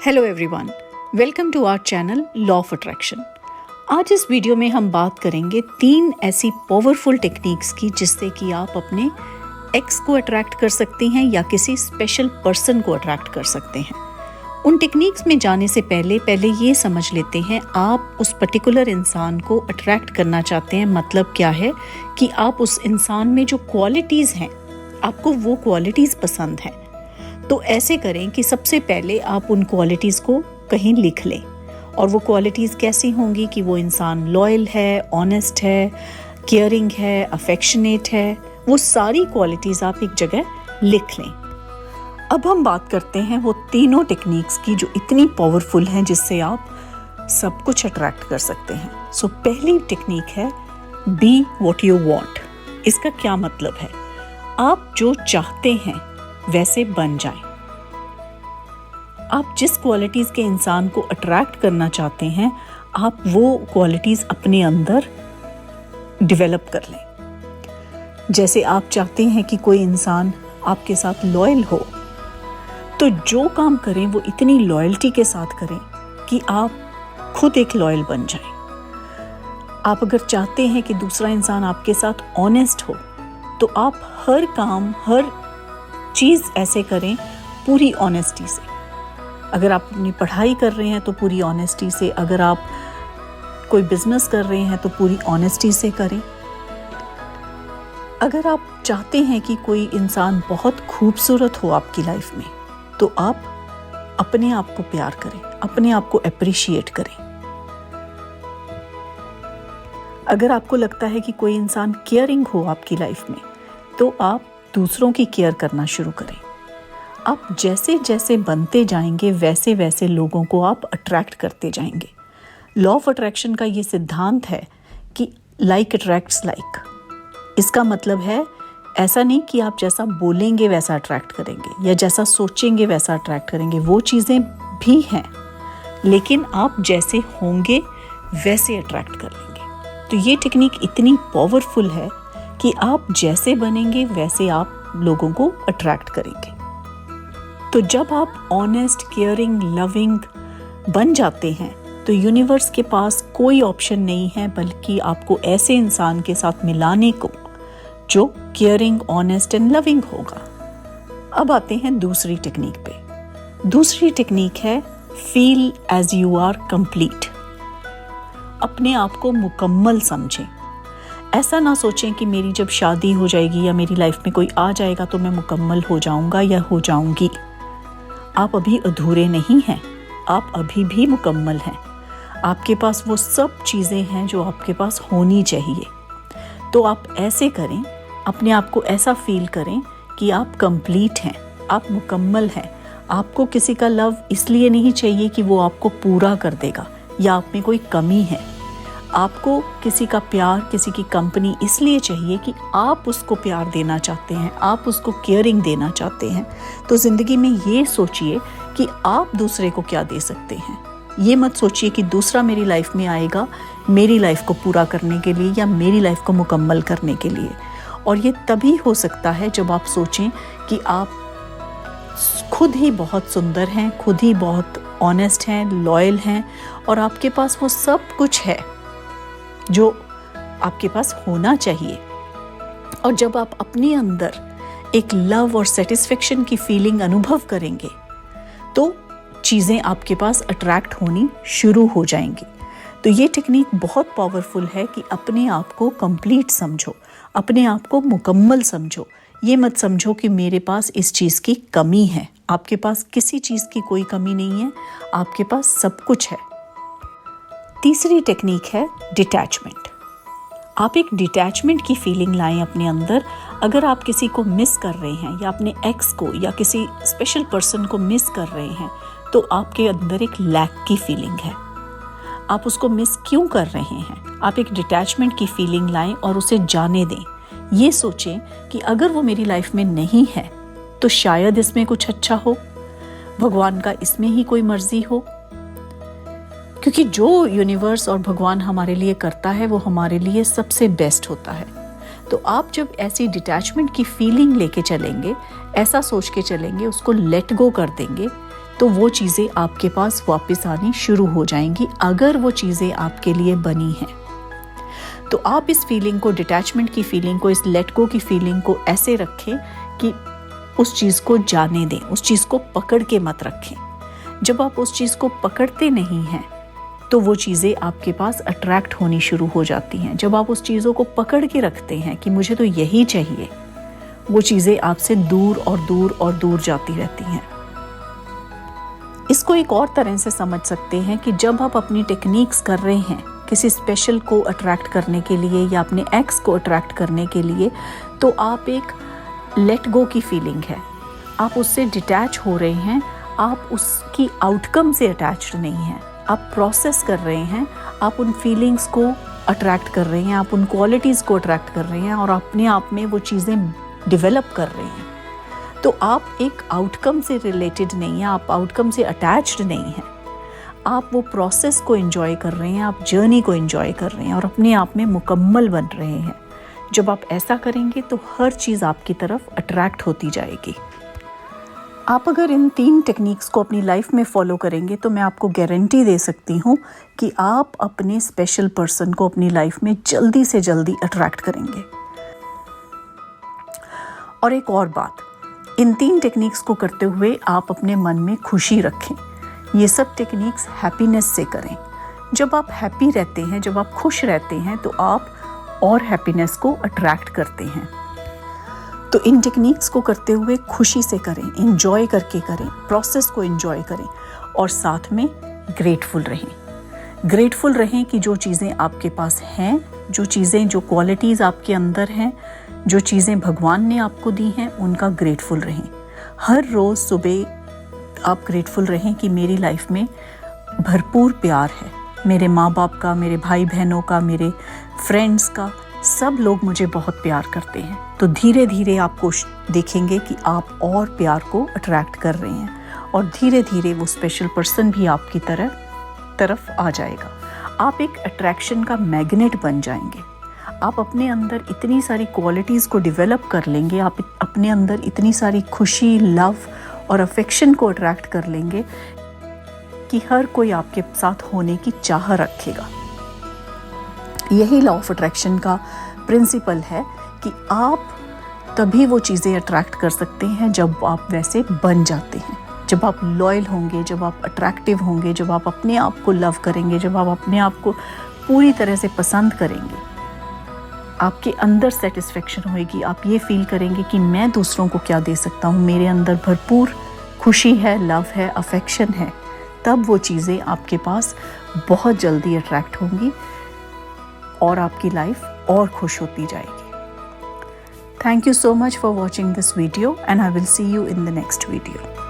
Hello everyone, welcome to our channel law of attraction. आज इस video में हम बात करेंगे 3 ऐसी पावरफुल टेक्निक्स की जिससे कि आप अपने एक्स को अट्रैक्ट कर सकते हैं या किसी स्पेशल पर्सन को अट्रैक्ट कर सकते हैं। उन टेक्निक्स में जाने से पहले ये समझ लेते हैं आप उस पर्टिकुलर इंसान को अट्रैक्ट करना चाहते हैं। मतलब क्या है कि आप उस इंसान में जो क्वालिटीज़ हैं, आपको वो क्वालिटीज़ पसंद हैं। तो ऐसे करें कि सबसे पहले आप उन क्वालिटीज़ को कहीं लिख लें। और वो क्वालिटीज़ कैसी होंगी कि वो इंसान लॉयल है, ऑनेस्ट है, केयरिंग है, अफेक्शनेट है। वो सारी क्वालिटीज़ आप एक जगह लिख लें। अब हम बात करते हैं वो तीनों टेक्निक्स की जो इतनी पावरफुल हैं जिससे आप सब कुछ अट्रैक्ट कर सकते हैं। सो पहली टेक्निक है बी व्हाट यू वांट। इसका क्या मतलब है? आप जो चाहते हैं वैसे बन जाएं। आप जिस क्वालिटीज़ के इंसान को अट्रैक्ट करना चाहते हैं, आप वो क्वालिटीज़ अपने अंदर डेवलप कर लें। जैसे आप चाहते हैं कि कोई इंसान आपके साथ लॉयल हो, तो जो काम करें वो इतनी लॉयल्टी के साथ करें कि आप खुद एक लॉयल बन जाएं। आप अगर चाहते हैं कि दूसरा इंसान आपके साथ ऑनेस्ट हो, तो आप हर काम, हर चीज़ ऐसे करें पूरी ऑनेस्टी से। अगर आप अपनी पढ़ाई कर रहे हैं तो पूरी ऑनेस्टी से, अगर आप कोई बिजनेस कर रहे हैं तो पूरी ऑनेस्टी से करें। अगर आप चाहते हैं कि कोई इंसान बहुत खूबसूरत हो आपकी लाइफ में, तो आप अपने आप को प्यार करें, अपने आप को अप्रिशिएट करें। अगर आपको लगता है कि कोई इंसान केयरिंग हो आपकी लाइफ में, तो आप दूसरों की केयर करना शुरू करें। आप जैसे जैसे बनते जाएंगे वैसे वैसे लोगों को आप अट्रैक्ट करते जाएंगे। लॉ ऑफ अट्रैक्शन का ये सिद्धांत है कि लाइक अट्रैक्ट्स लाइक। इसका मतलब है ऐसा नहीं कि आप जैसा बोलेंगे वैसा अट्रैक्ट करेंगे या जैसा सोचेंगे वैसा अट्रैक्ट करेंगे। वो चीज़ें भी हैं, लेकिन आप जैसे होंगे वैसे अट्रैक्ट कर लेंगे। तो ये टेक्निक इतनी पावरफुल है कि आप जैसे बनेंगे वैसे आप लोगों को अट्रैक्ट करेंगे। तो जब आप ऑनेस्ट, केयरिंग, लविंग बन जाते हैं, तो यूनिवर्स के पास कोई ऑप्शन नहीं है बल्कि आपको ऐसे इंसान के साथ मिलाने को जो केयरिंग, ऑनेस्ट एंड लविंग होगा। अब आते हैं दूसरी टेक्निक पे। दूसरी टेक्निक है feel as you are complete. अपने आप को मुकम्मल समझें। ऐसा ना सोचें कि मेरी जब शादी हो जाएगी या मेरी लाइफ में कोई आ जाएगा तो मैं मुकम्मल हो जाऊंगा या हो जाऊंगी। आप अभी अधूरे नहीं हैं, आप अभी भी मुकम्मल हैं। आपके पास वो सब चीज़ें हैं जो आपके पास होनी चाहिए। तो आप ऐसे करें, अपने आप को ऐसा फील करें कि आप कंप्लीट हैं, आप मुकम्मल हैं। आपको किसी का लव इसलिए नहीं चाहिए कि वो आपको पूरा कर देगा या आप में कोई कमी है। आपको किसी का प्यार, किसी की कंपनी इसलिए चाहिए कि आप उसको प्यार देना चाहते हैं, आप उसको केयरिंग देना चाहते हैं। तो ज़िंदगी में ये सोचिए कि आप दूसरे को क्या दे सकते हैं। ये मत सोचिए कि दूसरा मेरी लाइफ में आएगा मेरी लाइफ को पूरा करने के लिए या मेरी लाइफ को मुकम्मल करने के लिए। और ये तभी हो सकता है जब आप सोचें कि आप खुद ही बहुत सुंदर हैं, खुद ही बहुत ऑनेस्ट हैं, लॉयल हैं और आपके पास वो सब कुछ है जो आपके पास होना चाहिए। और जब आप अपने अंदर एक लव और सेटिस्फेक्शन की फीलिंग अनुभव करेंगे, तो चीज़ें आपके पास अट्रैक्ट होनी शुरू हो जाएंगी। तो ये टेक्निक बहुत पावरफुल है कि अपने आप को कंप्लीट समझो, अपने आप को मुकम्मल समझो। ये मत समझो कि मेरे पास इस चीज़ की कमी है। आपके पास किसी चीज़ की कोई कमी नहीं है, आपके पास सब कुछ है। तीसरी टेक्निक है डिटैचमेंट। आप एक डिटैचमेंट की फीलिंग लाएं अपने अंदर। अगर आप किसी को मिस कर रहे हैं या अपने एक्स को या किसी स्पेशल पर्सन को मिस कर रहे हैं, तो आपके अंदर एक लैक की फीलिंग है। आप उसको मिस क्यों कर रहे हैं? आप एक डिटैचमेंट की फीलिंग लाएं और उसे जाने दें। ये सोचें कि अगर वो मेरी लाइफ में नहीं है तो शायद इसमें कुछ अच्छा हो, भगवान का इसमें ही कोई मर्जी हो। क्योंकि जो यूनिवर्स और भगवान हमारे लिए करता है वो हमारे लिए सबसे बेस्ट होता है। तो आप जब ऐसी डिटैचमेंट की फीलिंग लेके चलेंगे, ऐसा सोच के चलेंगे, उसको लेट गो कर देंगे तो वो चीज़ें आपके पास वापस आनी शुरू हो जाएंगी, अगर वो चीज़ें आपके लिए बनी हैं। तो आप इस फीलिंग को, डिटैचमेंट की फीलिंग को, इस लेट गो की फीलिंग को ऐसे रखें कि उस चीज़ को जाने दें, उस चीज़ को पकड़ के मत रखें। जब आप उस चीज़ को पकड़ते नहीं हैं तो वो चीज़ें आपके पास अट्रैक्ट होनी शुरू हो जाती हैं। जब आप उस चीज़ों को पकड़ के रखते हैं कि मुझे तो यही चाहिए, वो चीज़ें आपसे दूर और दूर और दूर जाती रहती हैं। इसको एक और तरह से समझ सकते हैं कि जब आप अपनी टेक्निक्स कर रहे हैं किसी स्पेशल को अट्रैक्ट करने के लिए या अपने एक्स को अट्रैक्ट करने के लिए, तो आप एक लेट गो की फीलिंग है, आप उससे डिटैच हो रहे हैं, आप उसकी आउटकम से अटैच्ड नहीं हैं, आप प्रोसेस कर रहे हैं, आप उन फीलिंग्स को अट्रैक्ट कर रहे हैं, आप उन क्वालिटीज़ को अट्रैक्ट कर रहे हैं और अपने आप में वो चीज़ें डेवलप कर रहे हैं। तो आप एक आउटकम से रिलेटेड नहीं हैं, आप आउटकम से अटैच्ड नहीं हैं, आप वो प्रोसेस को एंजॉय कर रहे हैं, आप जर्नी को एंजॉय कर रहे हैं और अपने आप में मुकम्मल बन रहे हैं। जब आप ऐसा करेंगे तो हर चीज़ आपकी तरफ अट्रैक्ट होती जाएगी। आप अगर इन 3 टेक्निक्स को अपनी लाइफ में फॉलो करेंगे तो मैं आपको गारंटी दे सकती हूँ कि आप अपने स्पेशल पर्सन को अपनी लाइफ में जल्दी से जल्दी अट्रैक्ट करेंगे। और एक और बात, इन 3 टेक्निक्स को करते हुए आप अपने मन में खुशी रखें। ये सब टेक्निक्स हैप्पीनेस से करें। जब आप हैप्पी रहते हैं, जब आप खुश रहते हैं तो आप और हैप्पीनेस को अट्रैक्ट करते हैं। तो इन टेक्निक्स को करते हुए खुशी से करें, एंजॉय करके करें, प्रोसेस को एंजॉय करें और साथ में ग्रेटफुल रहें। ग्रेटफुल रहें कि जो चीज़ें आपके पास हैं, जो चीज़ें, जो क्वालिटीज़ आपके अंदर हैं, जो चीज़ें भगवान ने आपको दी हैं, उनका ग्रेटफुल रहें। हर रोज़ सुबह आप ग्रेटफुल रहें कि मेरी लाइफ में भरपूर प्यार है, मेरे माँ बाप का, मेरे भाई बहनों का, मेरे फ्रेंड्स का, सब लोग मुझे बहुत प्यार करते हैं। तो धीरे धीरे आपको देखेंगे कि आप और प्यार को अट्रैक्ट कर रहे हैं और धीरे धीरे वो स्पेशल पर्सन भी आपकी तरफ आ जाएगा। आप एक अट्रैक्शन का मैग्नेट बन जाएंगे। आप अपने अंदर इतनी सारी क्वालिटीज़ को डेवलप कर लेंगे, आप अपने अंदर इतनी सारी खुशी, लव और अफेक्शन को अट्रैक्ट कर लेंगे कि हर कोई आपके साथ होने की चाह रखेगा। यही लॉ ऑफ अट्रैक्शन का प्रिंसिपल है कि आप तभी वो चीज़ें अट्रैक्ट कर सकते हैं जब आप वैसे बन जाते हैं, जब आप लॉयल होंगे, जब आप अट्रैक्टिव होंगे, जब आप अपने आप को लव करेंगे, जब आप अपने आप को पूरी तरह से पसंद करेंगे। आपके अंदर सेटिस्फेक्शन होएगी, आप ये फील करेंगे कि मैं दूसरों को क्या दे सकता हूँ, मेरे अंदर भरपूर खुशी है, लव है, अफेक्शन है। तब वो चीज़ें आपके पास बहुत जल्दी अट्रैक्ट होंगी और आपकी लाइफ और खुश होती जाएगी। Thank you so much for watching this video and I will see you in the next video.